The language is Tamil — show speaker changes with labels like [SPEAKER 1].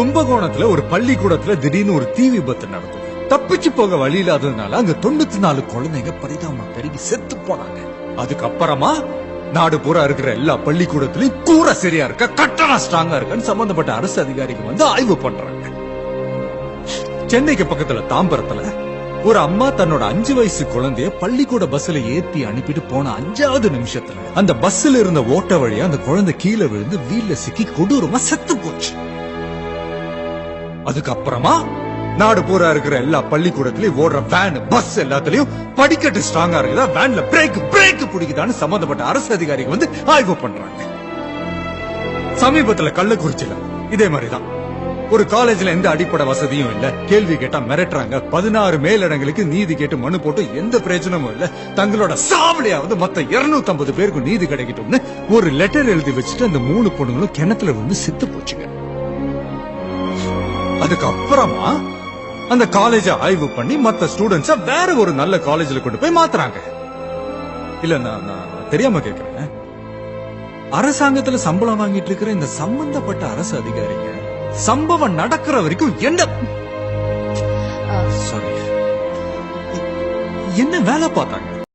[SPEAKER 1] கும்பகோணத்துல ஒரு பள்ளிக்கூடத்துல திடீர்னு ஒரு தீ விபத்து நடந்தது. தப்பிச்சு போக வழி இல்லாததுனால அங்க 94 குழந்தைங்க பரிதாபம் பெருகி செத்து போனாங்க. அதுக்கப்புறமா நாடு பூரா இருக்கிற எல்லா பள்ளிக்கூடத்திலயும் கூரை சரியா இருக்க, கட்டணம் ஸ்ட்ராங்கா இருக்கான்னு சம்பந்தப்பட்ட அரசு அதிகாரிகள் வந்து ஆய்வு பண்றாங்க. சென்னைக்கு பக்கத்துல தாம்பரத்துல ஒரு அம்மா தன்னோட 5 வயசு குழந்தைய பள்ளிக்கூட பஸ்ல ஏத்தி அனுப்பிட்டு போன 5வது நிமிஷத்துல அந்த பஸ்ல இருந்த ஓட்ட வழியா அந்த குழந்தை கீழே விழுந்து வீல்ல சிக்கி கொடூரமா செத்து போச்சு. அதுக்கப்புறமா நாடு பூரா இருக்கிற எல்லா பள்ளிக்கூடத்திலயும் ஓடுற வேன் பஸ் எல்லாத்துலயும் படிக்கட்டு ஸ்ட்ராங்கா இருக்குதா, வேன்ல பிரேக் பிடிக்குதான்னு சம்பந்தப்பட்ட அரசு அதிகாரிகள் வந்து ஆய்வு பண்றாங்க. சமீபத்துல கள்ளக்குறிச்சியில இதே மாதிரிதான் ஒரு காலேஜ்ல எந்த அடிப்படை வசதியும் இல்ல, கேள்வி கேட்டா மிரட்டுறாங்க. 16 மேலிடங்களுக்கு நீதி கேட்டு மனு போட்டு எந்த பிரயோஜனமும் இல்ல, தங்களோட சாவடியாவது மத்த 250 பேருக்கு நீதி கிடைக்கட்டும்னு ஒரு லெட்டர் எழுதி வச்சுட்டு அந்த 3 பொண்ணுங்களும் கிணத்துல வந்து செத்து போச்சுங்க. அதுக்கப்புறமா அந்த காலேஜ ஆய்வு பண்ணி மத்த ஸ்டூடெண்ட்ஸ வேற ஒரு நல்ல காலேஜ்ல கொண்டு போய் மாத்துறாங்க. இல்ல நான் தெரியாம கேக்குறேன், அரசாங்கத்துல சம்பளம் வாங்கிட்டு இருக்கிற இந்த சம்பந்தப்பட்ட அரசு அதிகாரிங்க சம்பவம் நடக்கிற வரைக்கும் என்ன வேலை பார்த்தாங்க?